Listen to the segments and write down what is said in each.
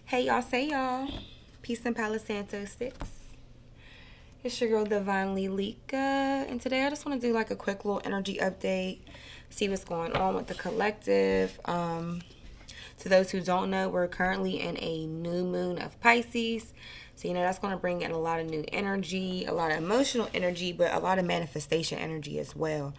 Hey y'all, say y'all. Peace and Palo Santo 6. It's your girl Divinely Lika. And today I just want to do like a quick little energy update. See what's going on with the collective. To those who don't know, we're currently in a new moon of Pisces. So, that's going to bring in a lot of new energy, a lot of emotional energy, but a lot of manifestation energy as well.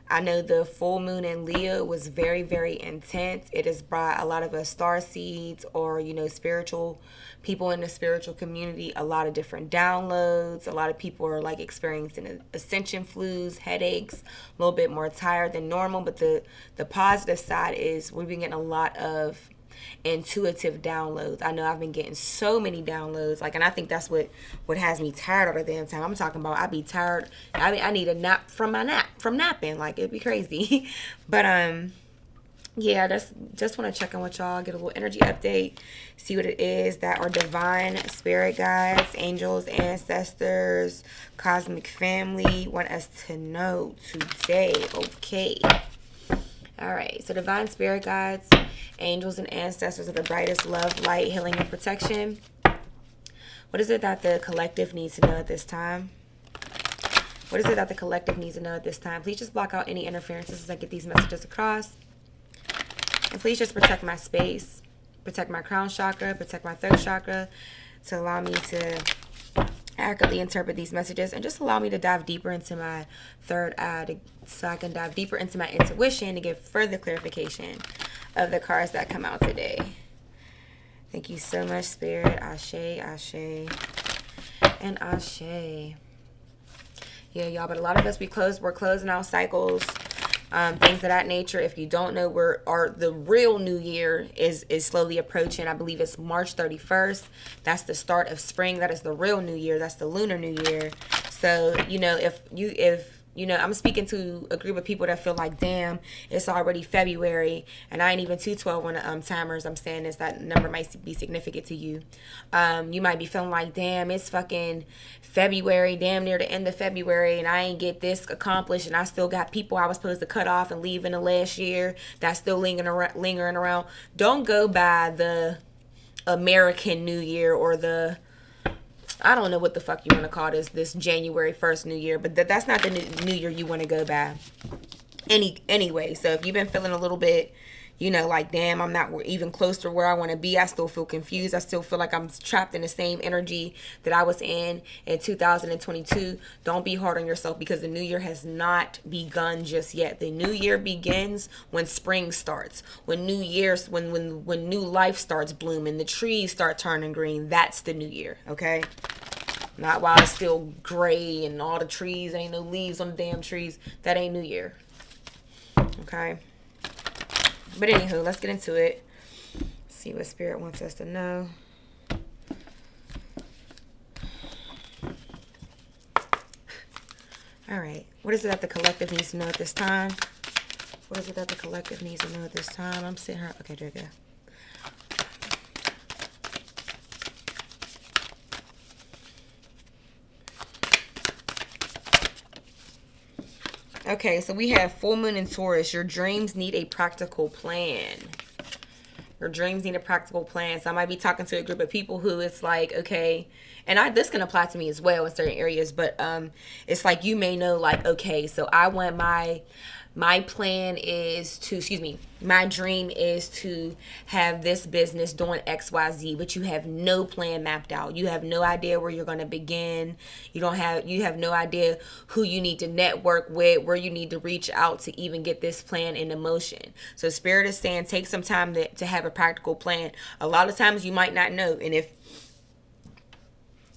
I know the full moon in Leo was very, very intense. It has brought a lot of us star seeds or, spiritual people in the spiritual community, a lot of different downloads. A lot of people are like experiencing ascension flus, headaches, a little bit more tired than normal. But the positive side is we've been getting a lot of intuitive downloads. I know I've been getting so many downloads, and I think that's what has me tired all the damn time. I'm talking about I be tired. I need a nap from napping. Like, it'd be crazy. But yeah, just want to check in with y'all, get a little energy update, see what it is that our divine spirit guides, angels, ancestors, cosmic family want us to know today. Okay. All right, so divine spirit guides, angels, and ancestors are the brightest love, light, healing, and protection. What is it that the collective needs to know at this time? What is it that the collective needs to know at this time? Please just block out any interferences as I get these messages across. And please just protect my space, protect my crown chakra, protect my throat chakra, to allow me to accurately interpret these messages, and just allow me to dive deeper into my third eye so I can dive deeper into my intuition to get further clarification of the cards that come out today. Thank you so much, Spirit. Ashe, Ashe, and Ashe. Yeah, y'all, but a lot of us, we're closing out cycles, things of that nature. If you don't know, the real new year is slowly approaching. I believe it's March 31st. That's the start of spring. That is the real new year. That's the lunar new year. So, if I'm speaking to a group of people that feel like, damn, it's already February and I ain't even 212 on the timers. I'm saying is that number might be significant to you. You might be feeling like, damn, it's fucking February, damn near the end of February, and I ain't get this accomplished, and I still got people I was supposed to cut off and leave in the last year that's still lingering around. Don't go by the American New Year or the, I don't know what the fuck you want to call this January 1st New Year, but that's not the new year you want to go by. Anyway, so if you've been feeling a little bit, like, damn, I'm not even close to where I want to be. I still feel confused. I still feel like I'm trapped in the same energy that I was in 2022. Don't be hard on yourself, because the new year has not begun just yet. The new year begins when spring starts, when when new life starts blooming, the trees start turning green. That's the new year, okay? Not while it's still gray and all the trees, ain't no leaves on the damn trees. That ain't new year, okay? But anywho, let's get into it. See what Spirit wants us to know. All right. What is it that the collective needs to know at this time? What is it that the collective needs to know at this time? I'm sitting here. Okay, there we go. Okay, so we have full moon in Taurus. Your dreams need a practical plan. Your dreams need a practical plan. So I might be talking to a group of people who it's like, okay, and this can apply to me as well in certain areas, but it's like, you may know, like, okay, so I want my plan is to, my dream is to have this business doing XYZ, but you have no plan mapped out. You have no idea where you're going to begin. You have no idea who you need to network with, where you need to reach out to even get this plan into motion. So Spirit is saying, take some time to have a practical plan. A lot of times you might not know. And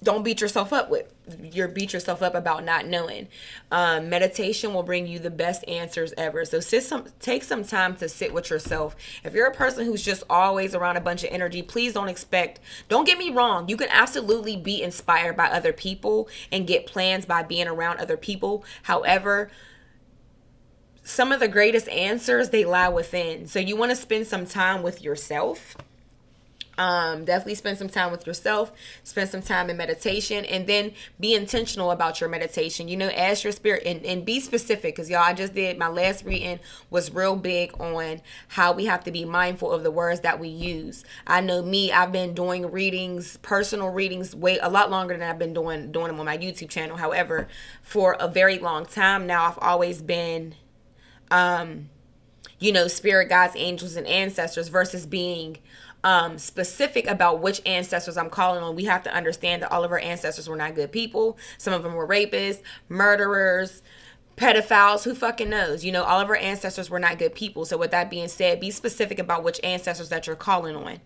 don't beat yourself up about not knowing. Meditation will bring you the best answers ever. So take some time to sit with yourself. If you're a person who's just always around a bunch of energy, please don't get me wrong. You can absolutely be inspired by other people and get plans by being around other people. However, some of the greatest answers, they lie within. So you want to spend some time with yourself. Definitely spend some time with yourself, spend some time in meditation, and then be intentional about your meditation. Ask your spirit, and be specific, because y'all, I just did my last reading was real big on how we have to be mindful of the words that we use. I know me, I've been doing readings, personal readings, a lot longer than I've been doing them on my YouTube channel. However, for a very long time now, I've always been spirit guides, angels, and ancestors, versus being specific about which ancestors I'm calling on. We have to understand that all of our ancestors were not good people. Some of them were rapists, murderers, pedophiles, who fucking knows? All of our ancestors were not good people. So with that being said, be specific about which ancestors that you're calling on.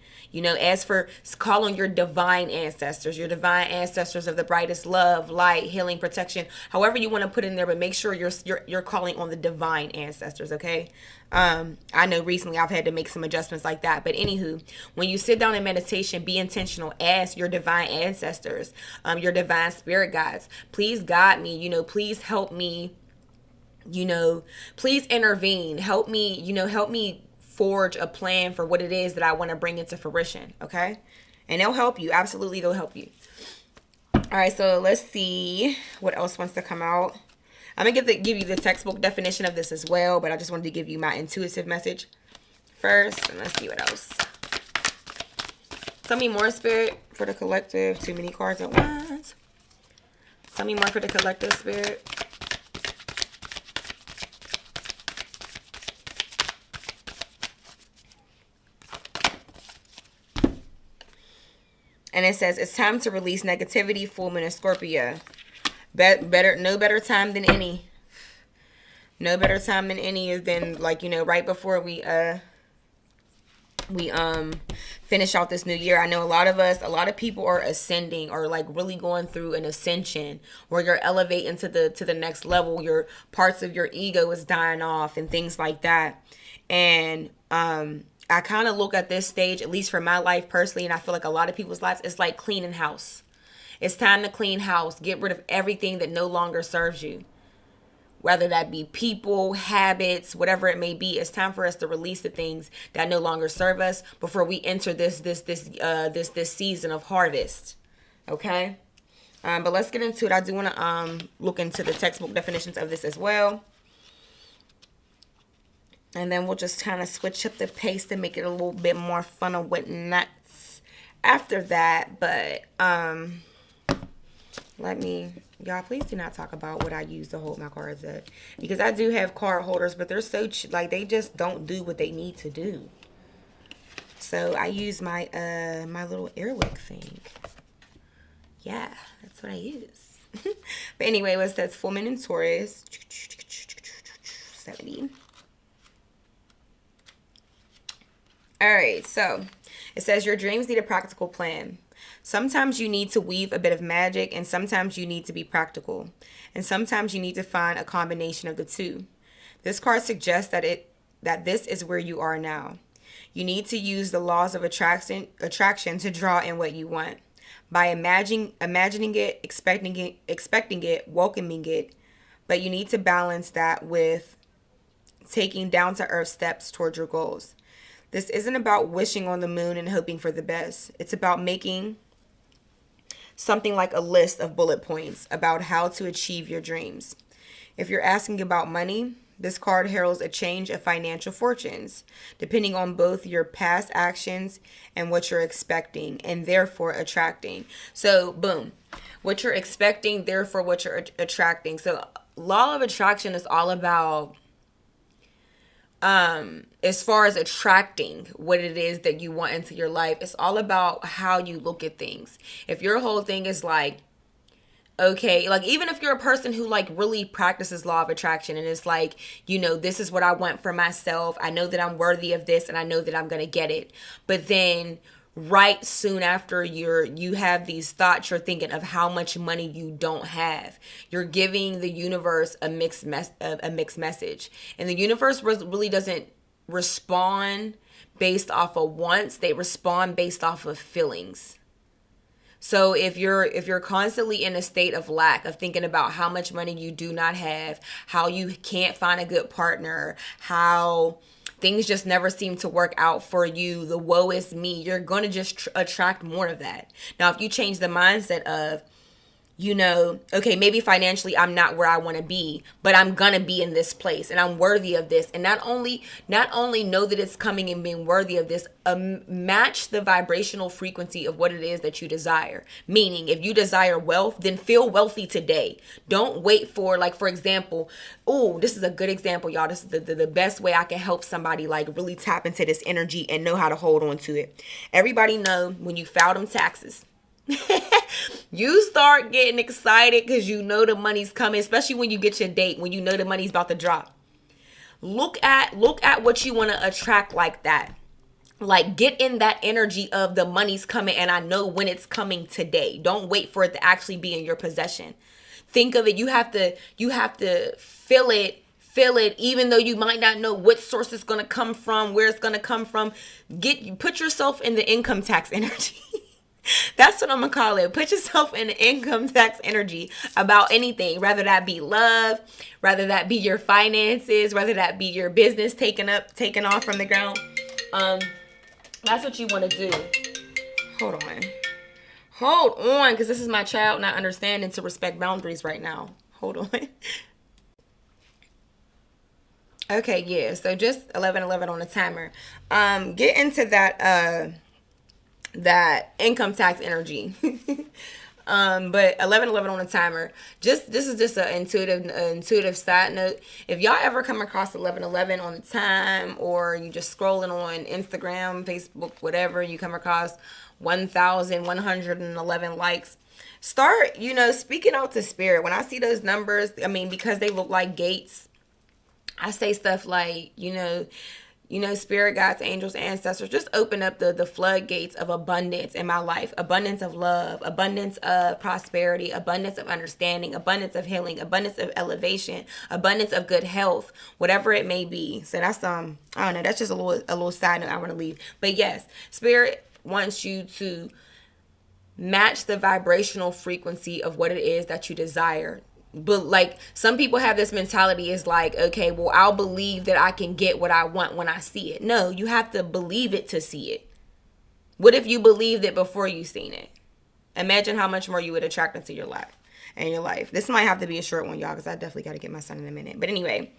As for, call on your divine ancestors of the brightest love, light, healing, protection, however you want to put in there, but make sure you're calling on the divine ancestors, okay? I know recently I've had to make some adjustments like that, but anywho, when you sit down in meditation, be intentional. Ask your divine ancestors, your divine spirit guides, please guide me, please help me, please intervene, help me forge a plan for what it is that I want to bring into fruition, okay? And they'll help you. Absolutely, they'll help you. All right, so let's see what else wants to come out. I'm going to give you the textbook definition of this as well, but I just wanted to give you my intuitive message first, and let's see what else. Tell me more, Spirit, for the collective. Too many cards at once. Tell me more for the collective, Spirit. And it says, it's time to release negativity, full moon in Scorpio. No better time than any. No better time than any is than, right before we finish out this new year. I know a lot of people are ascending, or really going through an ascension where you're elevating to the next level. Your parts of your ego is dying off and things like that. And I kind of look at this stage, at least for my life personally, and I feel like a lot of people's lives, it's like cleaning house. It's time to clean house. Get rid of everything that no longer serves you. Whether that be people, habits, whatever it may be. It's time for us to release the things that no longer serve us before we enter this season of harvest. Okay? But let's get into it. I do want to look into the textbook definitions of this as well. And then we'll just kind of switch up the pace to make it a little bit more fun and whatnots after that. But y'all, please do not talk about what I use to hold my cards at. Because I do have card holders, but they're so, they just don't do what they need to do. So I use my my little airwick thing. Yeah, that's what I use. But anyway, it says full moon in Taurus. 70. All right, so it says your dreams need a practical plan. Sometimes you need to weave a bit of magic, and sometimes you need to be practical. And sometimes you need to find a combination of the two. This card suggests that this is where you are now. You need to use the laws of attraction to draw in what you want. By imagining it, expecting it, welcoming it. But you need to balance that with taking down-to-earth steps towards your goals. This isn't about wishing on the moon and hoping for the best. It's about making something like a list of bullet points about how to achieve your dreams. If you're asking about money, this card heralds a change of financial fortunes, depending on both your past actions and what you're expecting, and therefore attracting. So, boom. What you're expecting, therefore what you're attracting. So, law of attraction is all about as far as attracting what it is that you want into your life. It's all about how you look at things. If your whole thing is okay, even if you're a person who really practices law of attraction, and it's this is what I want for myself, I know that I'm worthy of this, and I know that I'm gonna get it, but then right soon after you have these thoughts, you're thinking of how much money you don't have. You're giving the universe a mixed message, and the universe really doesn't respond based off of wants. They respond based off of feelings. So if you're constantly in a state of lack, of thinking about how much money you do not have, how you can't find a good partner, how things just never seem to work out for you, the woe is me, you're going to just attract more of that. Now, if you change the mindset of, okay, maybe financially I'm not where I want to be, but I'm gonna be in this place and I'm worthy of this. And not only know that it's coming and being worthy of this, match the vibrational frequency of what it is that you desire. Meaning, if you desire wealth, then feel wealthy today. Don't wait for, like, for example, this is a good example, y'all. This is the best way I can help somebody like really tap into this energy and know how to hold on to it. Everybody know when you file them taxes, you start getting excited because you know the money's coming, especially when you get your date, when you know the money's about to drop. Look at what you want to attract like that. Like, get in that energy of the money's coming and I know when it's coming today. Don't wait for it to actually be in your possession. Think of it, you have to feel it, even though you might not know what source it's going to come from, where it's going to come from. Put yourself in the income tax energy. That's what I'm going to call it. Put yourself in the income tax energy about anything, whether that be love, whether that be your finances, whether that be your business taking off from the ground. That's what you want to do. Hold on, because this is my child not understanding to respect boundaries right now. Hold on. Okay, yeah, so just 11:11 on the timer. Get into that income tax energy. But 11:11 on the timer. This is just an intuitive side note. If y'all ever come across 11:11 on the time, or you just scrolling on Instagram, Facebook, whatever, you come across 1,111 likes, start speaking out to spirit. When I see those numbers, I mean, because they look like gates, I say stuff like, spirit guides, angels, ancestors, just open up the floodgates of abundance in my life. Abundance of love, abundance of prosperity, abundance of understanding, abundance of healing, abundance of elevation, abundance of good health, whatever it may be. So that's, I don't know, that's just a little side note I want to leave. But yes, spirit wants you to match the vibrational frequency of what it is that you desire. But like, some people have this mentality, is like, okay, well, I'll believe that I can get what I want when I see it. No, you have to believe it to see it. What if you believed it before you seen it? Imagine how much more you would attract into your life. This might have to be a short one, y'all, because I definitely got to get my son in a minute. But anyway,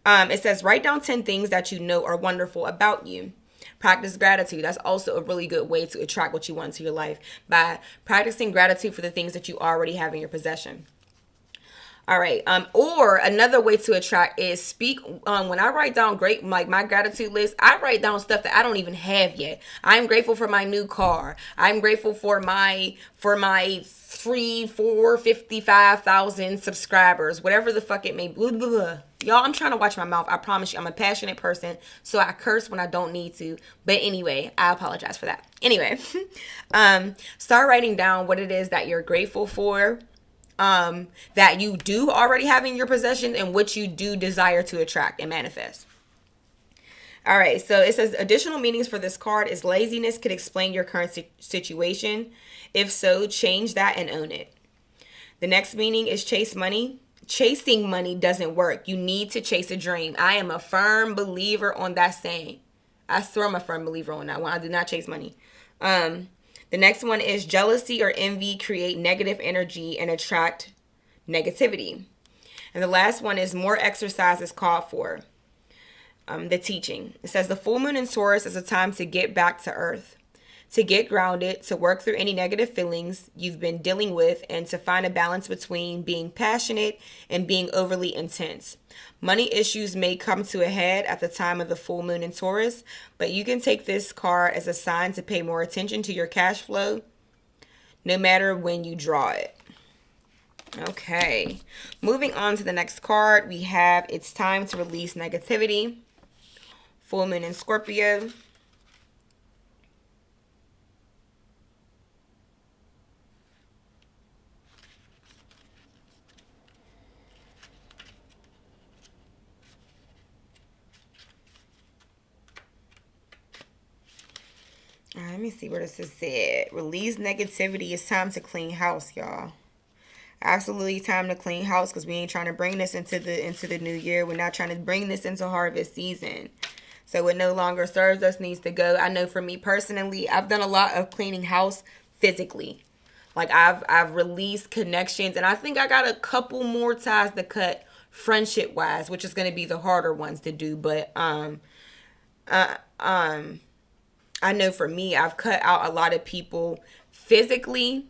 it says, write down 10 things that you know are wonderful about you. Practice gratitude. That's also a really good way to attract what you want into your life, by practicing gratitude for the things that you already have in your possession. All right. Or another way to attract is speak. When I write down my gratitude list, I write down stuff that I don't even have yet. I'm grateful for my new car. I'm grateful for my 55,000 subscribers, whatever the fuck it may be. Blah, blah, blah. Y'all, I'm trying to watch my mouth. I promise you, I'm a passionate person, so I curse when I don't need to. But anyway, I apologize for that. Anyway, start writing down what it is that you're grateful for, that you do already have in your possession, and what you do desire to attract and manifest. All right, so it says additional meanings for this card is laziness could explain your current situation. If so, change that and own it. The next meaning is chase money. Chasing money doesn't work. You need to chase a dream. I am a firm believer on that saying. I swear I'm a firm believer on that one. I do not chase money. The next one is jealousy or envy create negative energy and attract negativity. And the last one is more exercise is called for. The teaching. It says the full moon in Taurus is a time to get back to earth, to get grounded, to work through any negative feelings you've been dealing with, and to find a balance between being passionate and being overly intense. Money issues may come to a head at the time of the full moon in Taurus, but you can take this card as a sign to pay more attention to your cash flow, no matter when you draw it. Okay, moving on to the next card, we have it's time to release negativity. Full moon in Scorpio. All right, let me see where this is said. Release negativity. It's time to clean house, y'all. Absolutely time to clean house, because we ain't trying to bring this into the new year. We're not trying to bring this into harvest season. So what no longer serves us needs to go. I know for me personally, I've done a lot of cleaning house physically. Like I've released connections, and I think I got a couple more ties to cut friendship wise, which is going to be the harder ones to do. But uh, um, I know for me, I've cut out a lot of people physically,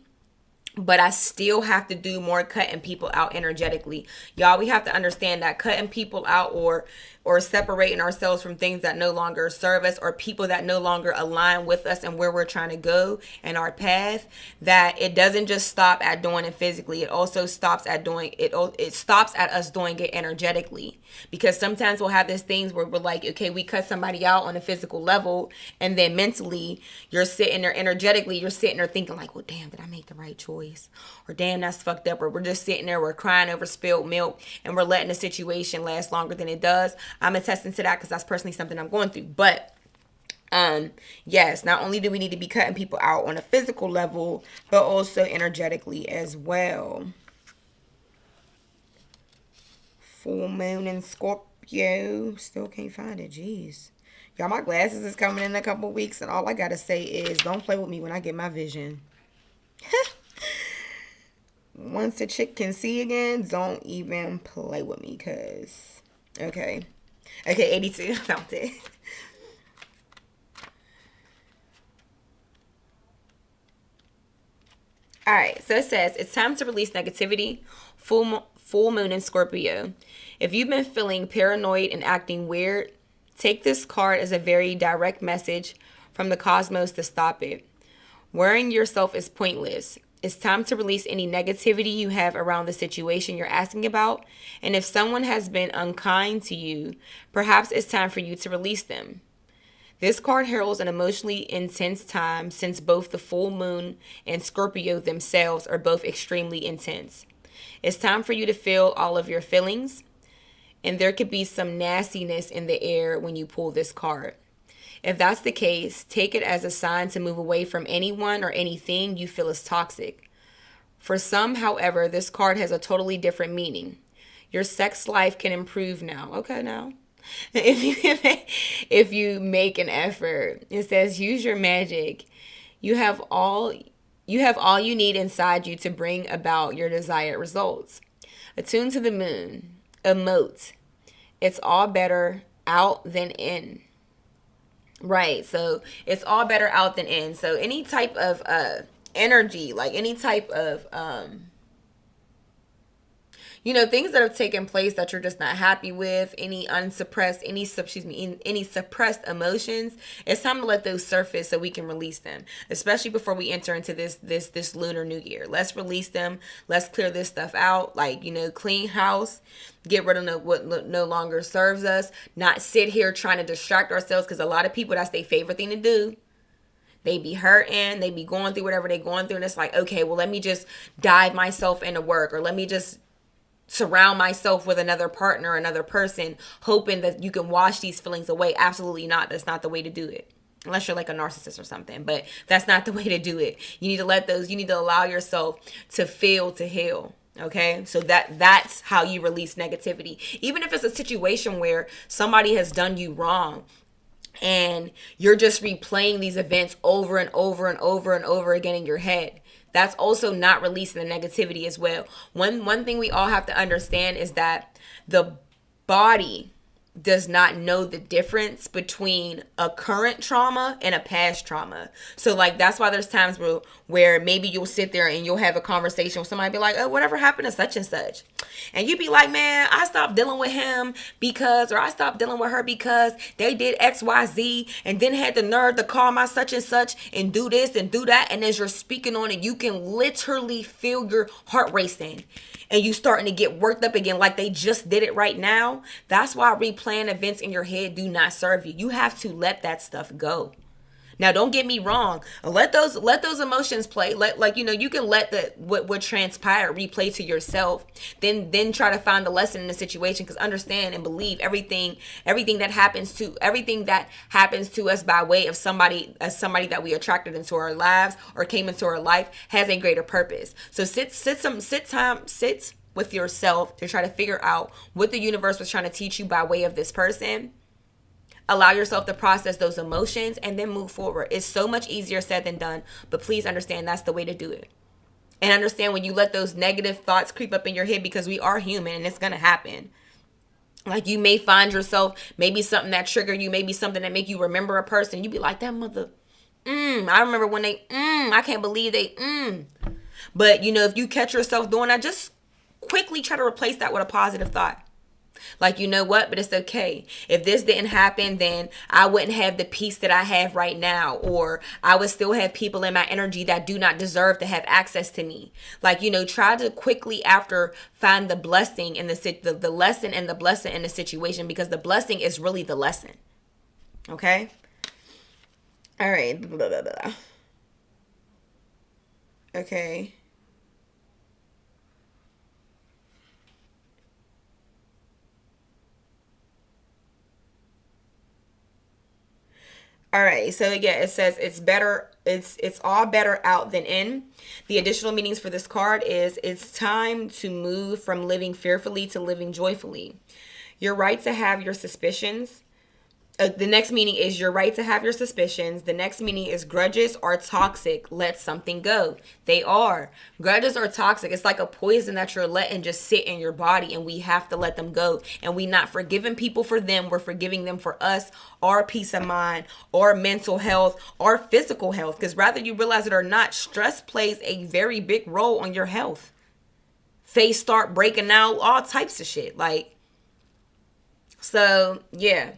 but I still have to do more cutting people out energetically. Y'all, we have to understand that cutting people out or separating ourselves from things that no longer serve us or people that no longer align with us and where we're trying to go and our path, that it doesn't just stop at doing it physically. It also stops at doing it. It stops at us doing it energetically, because sometimes we'll have these things where we're like, okay, we cut somebody out on a physical level, and then mentally you're sitting there, energetically you're sitting there thinking like, well, damn, did I make the right choice? Or damn, that's fucked up. Or we're just sitting there, we're crying over spilled milk, and we're letting the situation last longer than it does. I'm attesting to that because that's personally something I'm going through. But yes, not only do we need to be cutting people out on a physical level, but also energetically as well. Full moon in Scorpio. Still can't find it. Jeez. Y'all, my glasses is coming in a couple weeks, and all I gotta say is don't play with me when I get my vision. Once a chick can see again, don't even play with me, cause okay, 82. I found it. All right, so it says it's time to release negativity. Full moon in Scorpio. If you've been feeling paranoid and acting weird, take this card as a very direct message from the cosmos to stop it. Worrying yourself is pointless. It's time to release any negativity you have around the situation you're asking about. And if someone has been unkind to you, perhaps it's time for you to release them. This card heralds an emotionally intense time, since both the full moon and Scorpio themselves are both extremely intense. It's time for you to feel all of your feelings, and there could be some nastiness in the air when you pull this card. If that's the case, take it as a sign to move away from anyone or anything you feel is toxic. For some, however, this card has a totally different meaning. Your sex life can improve now. Okay, now. If you make an effort. It says use your magic. You have all you need inside you to bring about your desired results. Attune to the moon. Emote. It's all better out than in. Right. So it's all better out than in. So any type of energy, like any type of things that have taken place that you're just not happy with, any suppressed emotions, it's time to let those surface so we can release them, especially before we enter into this lunar new year. Let's release them. Let's clear this stuff out. Like, clean house, get rid of what no longer serves us, not sit here trying to distract ourselves, because a lot of people, that's their favorite thing to do. They be hurting, they be going through whatever they're going through, and it's like, okay, well, let me just dive myself into work, or let me just surround myself with another partner, another person, hoping that you can wash these feelings away. Absolutely not. That's not the way to do it. Unless you're like a narcissist or something, but that's not the way to do it. You need to allow yourself to feel, to heal. Okay, so that's how you release negativity. Even if it's a situation where somebody has done you wrong, and you're just replaying these events over and over and over and over again in your head, that's also not releasing the negativity as well. One thing we all have to understand is that the body does not know the difference between a current trauma and a past trauma. So like, that's why there's times where maybe you'll sit there and you'll have a conversation with somebody, be like, oh, whatever happened to such and such, and you be like, man, I stopped dealing with him because, or I stopped dealing with her because they did XYZ, and then had the nerve to call my such and such and do this and do that. And as you're speaking on it, you can literally feel your heart racing, and you starting to get worked up again like they just did it right now. That's why replaying events in your head do not serve you. You have to let that stuff go. Now, don't get me wrong. Let those emotions play. You can let what transpired replay to yourself. Then try to find the lesson in the situation, because understand and believe everything that happens to us by way of somebody that we attracted into our lives or came into our life has a greater purpose. So sit with yourself to try to figure out what the universe was trying to teach you by way of this person. Allow yourself to process those emotions and then move forward. It's so much easier said than done, but please understand that's the way to do it. And understand when you let those negative thoughts creep up in your head, because we are human and it's going to happen. Like, you may find yourself, maybe something that trigger you, maybe something that make you remember a person. You be like, that mother, I remember when they, I can't believe they, But, if you catch yourself doing that, just quickly try to replace that with a positive thought. Like, you know what? But it's okay. If this didn't happen, then I wouldn't have the peace that I have right now. Or I would still have people in my energy that do not deserve to have access to me. Like, try to quickly after find the blessing in the lesson and the blessing in the situation, because the blessing is really the lesson. Okay? All right. Blah, blah, blah. Okay. All right, so yeah, it says it's all better out than in. The additional meanings for this card is it's time to move from living fearfully to living joyfully. You're right to have your suspicions. The next meaning is you're right to have your suspicions. The next meaning is grudges are toxic. Let something go. They are. Grudges are toxic. It's like a poison that you're letting just sit in your body, and we have to let them go. And we not forgiving people for them. We're forgiving them for us, our peace of mind, our mental health, our physical health. Because whether you realize it or not, stress plays a very big role on your health. Face start breaking out, all types of shit. So yeah.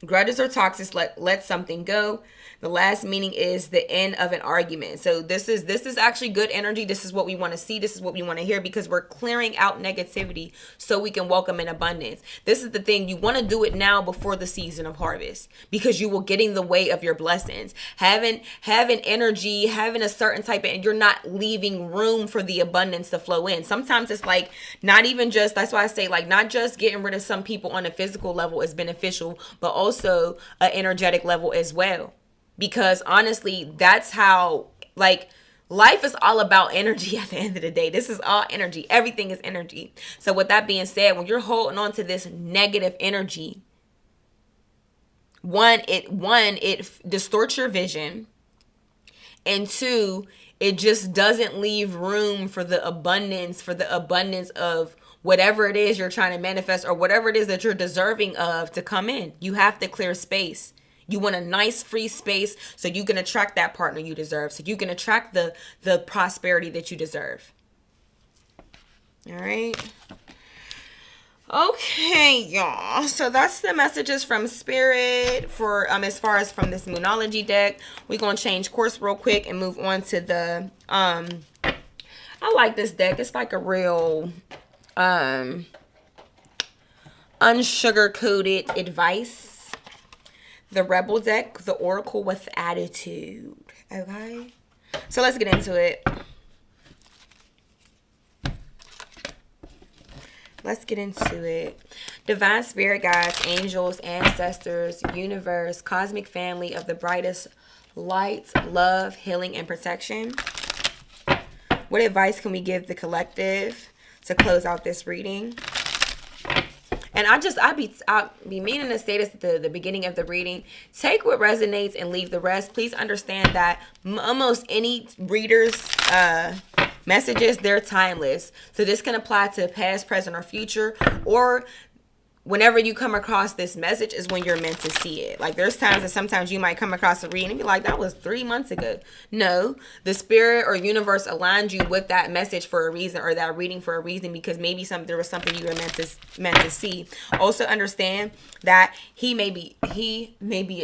Grudges are toxic. Let something go. The last meaning is the end of an argument. So this is actually good energy. This is what we want to see. This is what we want to hear, because we're clearing out negativity so we can welcome in abundance. This is the thing. You want to do it now before the season of harvest, because you will get in the way of your blessings. Having energy, having a certain type of, and you're not leaving room for the abundance to flow in. Sometimes it's like not even just, that's why I say like not just getting rid of some people on a physical level is beneficial, but also an energetic level as well. Because honestly, that's how, life is all about energy at the end of the day. This is all energy. Everything is energy. So with that being said, when you're holding on to this negative energy, it distorts your vision. And two, it just doesn't leave room for the abundance of whatever it is you're trying to manifest, or whatever it is that you're deserving of to come in. You have to clear space. You want a nice free space so you can attract that partner you deserve. So you can attract the prosperity that you deserve. All right. Okay, y'all. So that's the messages from Spirit for as far as from this Moonology deck. We're going to change course real quick and move on to the I like this deck. It's like a real unsugar-coated advice. The Rebel deck, the Oracle with Attitude. Okay. So let's get into it. Let's get into it. Divine Spirit guides, angels, ancestors, universe, cosmic family of the brightest light, love, healing, and protection. What advice can we give the collective to close out this reading? And I'll be meaning to say this at the beginning of the reading. Take what resonates and leave the rest. Please understand that almost any reader's messages, they're timeless. So this can apply to past, present, or future, or whenever you come across this message is when you're meant to see it. Like there's times that sometimes you might come across a reading and be like, that was 3 months ago. No, the spirit or universe aligned you with that message for a reason, or that reading for a reason, because maybe there was something you were meant to see. Also understand that he may be a she may be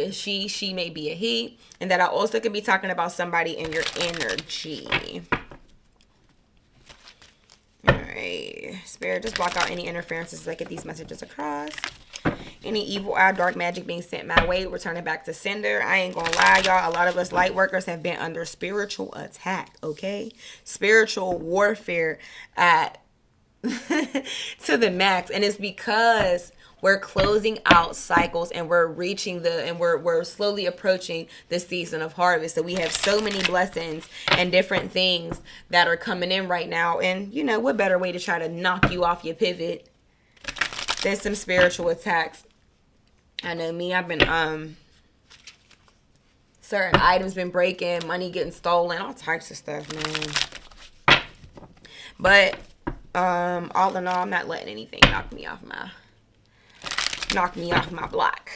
a he, and that I also could be talking about somebody in your energy. All right, Spirit, just block out any interferences as I get these messages across. Any evil eye, dark magic being sent my way, return it back to sender. I ain't gonna lie, y'all. A lot of us light workers have been under spiritual attack, okay? Spiritual warfare to the max. And it's because we're closing out cycles and we're reaching we're slowly approaching the season of harvest. So we have so many blessings and different things that are coming in right now. And you know, what better way to try to knock you off your pivot than some spiritual attacks? I know me, I've been certain items been breaking, money getting stolen, all types of stuff, man. But all in all, I'm not letting anything knock me off my block.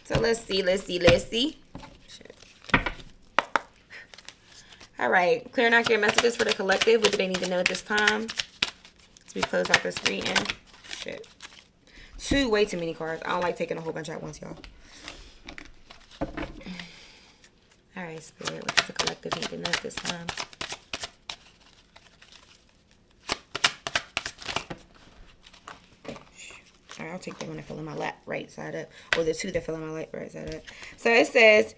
So let's see. Shit. All right, clearing out your messages for the collective. What do they need to know at this time? As we close out this reading. Shit. Way too many cards. I don't like taking a whole bunch at once, y'all. All right, Spirit. What does the collective need to know at this time? All right, I'll take the one that fell in my lap right side up. Or the two that fell in my lap right side up. So it says,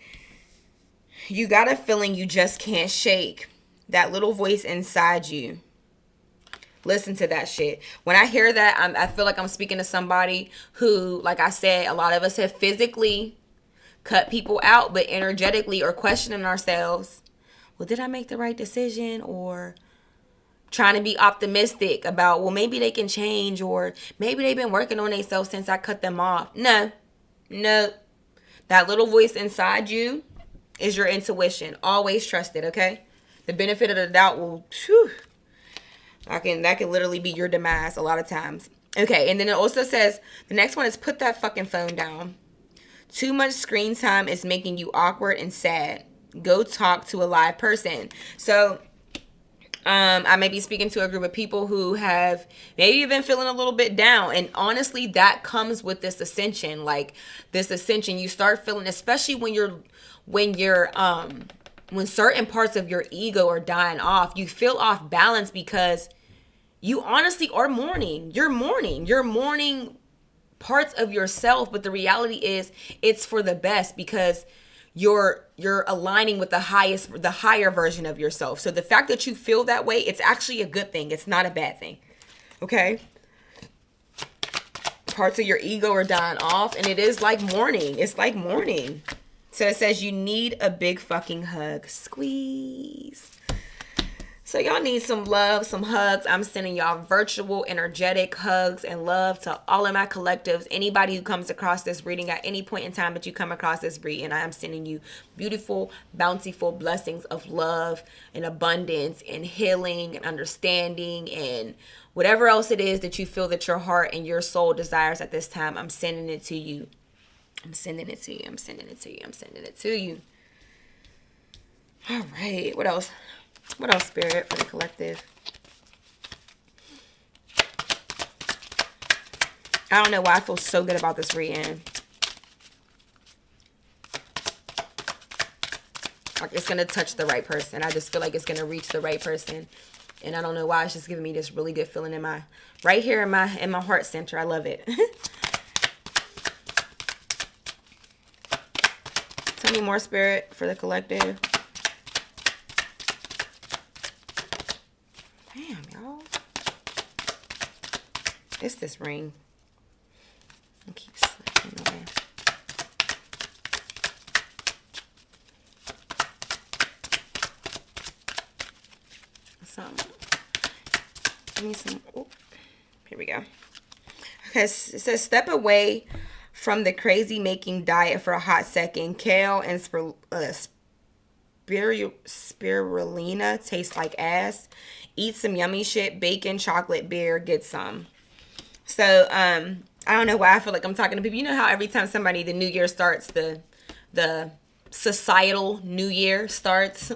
you got a feeling you just can't shake. That little voice inside you. Listen to that shit. When I hear that, I feel like I'm speaking to somebody who, like I said, a lot of us have physically cut people out, but energetically or questioning ourselves. Well, did I make the right decision? Or trying to be optimistic about, well, maybe they can change, or maybe they've been working on themselves since I cut them off. No. That little voice inside you is your intuition. Always trust it, okay? The benefit of the doubt will, that can literally be your demise a lot of times. Okay, and then it also says, the next one is put that fucking phone down. Too much screen time is making you awkward and sad. Go talk to a live person. So, I may be speaking to a group of people who have maybe been feeling a little bit down. And honestly, that comes with this ascension. Like this ascension, you start feeling, especially when certain parts of your ego are dying off, you feel off balance because you honestly are mourning. You're mourning parts of yourself. But the reality is it's for the best because you're aligning with the higher version of yourself. So the fact that you feel that way, it's actually a good thing. It's not a bad thing. Okay? Parts of your ego are dying off, and it is like mourning. It's like mourning. So it says you need a big fucking hug. Squeeze. So y'all need some love, some hugs. I'm sending y'all virtual, energetic hugs and love to all of my collectives. Anybody who comes across this reading at any point in time that you come across this reading, I am sending you beautiful, bountiful blessings of love and abundance and healing and understanding and whatever else it is that you feel that your heart and your soul desires at this time. I'm sending it to you. I'm sending it to you. I'm sending it to you. I'm sending it to you. All right. What else? What else, Spirit, for the collective? I don't know why I feel so good about this reading. Like it's going to touch the right person. I just feel like it's going to reach the right person. And I don't know why. It's just giving me this really good feeling in my, right here in my heart center. I love it. Tell me more, Spirit, for the collective. Damn, y'all. It's this ring. I'll keep slipping away. Give me some. Oh, here we go. Okay, it says step away from the crazy making diet for a hot second. Kale and spirulina taste like ass. Eat some yummy shit. Bacon, chocolate, beer. Get some. So, I don't know why I feel like I'm talking to people. You know how every time the new year starts, the societal new year starts,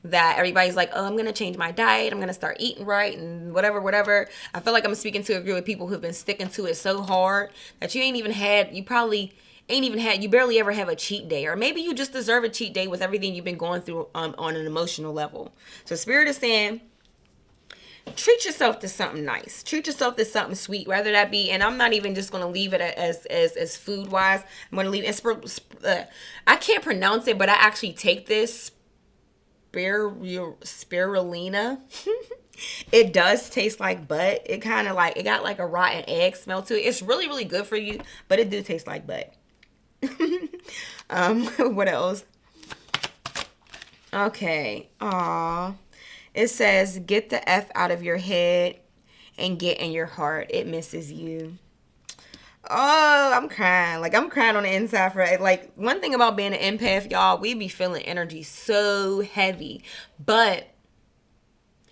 that everybody's like, oh, I'm going to change my diet. I'm going to start eating right and whatever. I feel like I'm speaking to a group of people who've been sticking to it so hard that you barely ever have a cheat day. Or maybe you just deserve a cheat day with everything you've been going through on an emotional level. So Spirit is saying, treat yourself to something nice. Treat yourself to something sweet, whether that be, and I'm not even just going to leave it as food wise. I'm going to leave it. I can't pronounce it, but I actually take this spirulina. It does taste like butt. It kind of like, it got like a rotten egg smell to it. It's really, really good for you, but it do taste like butt. What else? Okay. Aww. It says, get the F out of your head and get in your heart. It misses you. Oh, I'm crying. Like, I'm crying on the inside for it. Like, one thing about being an empath, y'all, we be feeling energy so heavy. But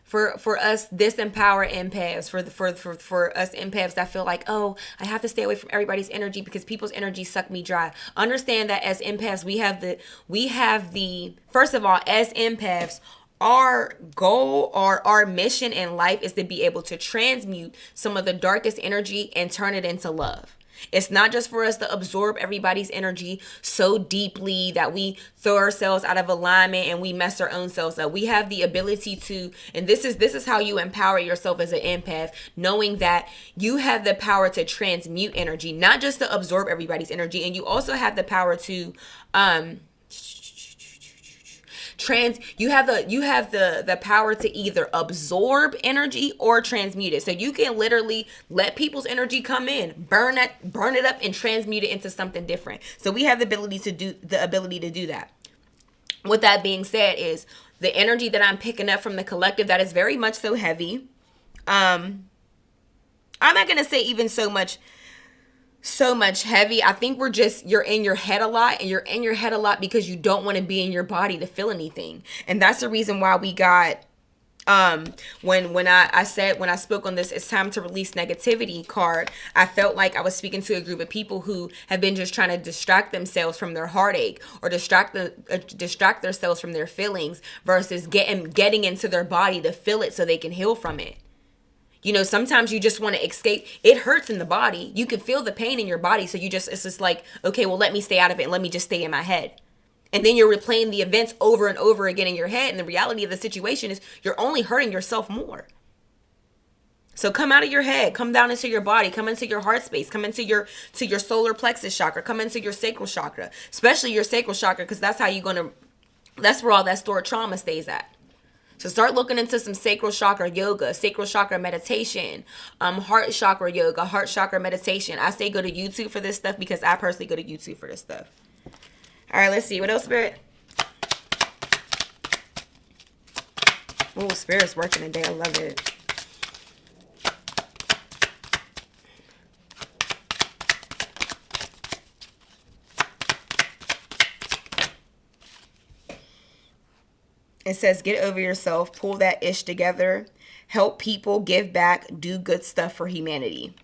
for us disempowered empaths, for us empaths that feel like, oh, I have to stay away from everybody's energy because people's energy suck me dry. Understand that as empaths, we have the first of all, as empaths, our goal or our mission in life is to be able to transmute some of the darkest energy and turn it into love. It's not just for us to absorb everybody's energy so deeply that we throw ourselves out of alignment and we mess our own selves up. We have the ability to, and this is how you empower yourself as an empath, knowing that you have the power to transmute energy, not just to absorb everybody's energy, and you also have the power to you have the power to either absorb energy or transmute it. So you can literally let people's energy come in, burn it up, and transmute it into something different. So we have the ability to do that. With that being said, is the energy that I'm picking up from the collective that is very much so heavy. I'm not gonna say even so much heavy. I think you're in your head a lot, and you're in your head a lot because you don't want to be in your body to feel anything. And that's the reason why we got when I spoke on this, it's time to release negativity card. I felt like I was speaking to a group of people who have been just trying to distract themselves from their heartache or distract themselves from their feelings versus getting into their body to feel it so they can heal from it. You know, sometimes you just want to escape. It hurts in the body. You can feel the pain in your body. So it's just like, okay, well, let me stay out of it and let me just stay in my head. And then you're replaying the events over and over again in your head. And the reality of the situation is you're only hurting yourself more. So come out of your head, come down into your body, come into your heart space, come into your solar plexus chakra, come into your sacral chakra, especially your sacral chakra, because that's where all that stored trauma stays at. So start looking into some sacral chakra yoga, sacral chakra meditation, heart chakra yoga, heart chakra meditation. I say go to YouTube for this stuff because I personally go to YouTube for this stuff. All right, let's see. What else, Spirit? Oh, Spirit's working today. I love it. It says, get over yourself, pull that ish together, help people, give back, do good stuff for humanity.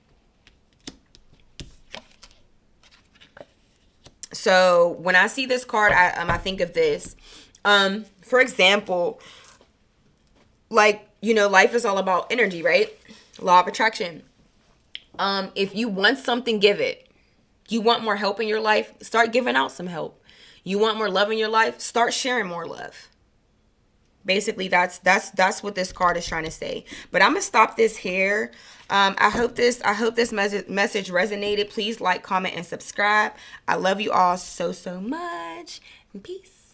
So when I see this card, I think of this. For example, like, you know, life is all about energy, right? Law of attraction. If you want something, give it. You want more help in your life, start giving out some help. You want more love in your life, start sharing more love. Basically, that's what this card is trying to say. But I'm gonna stop this here. I hope this message resonated. Please like, comment, and subscribe. I love you all so much. And peace.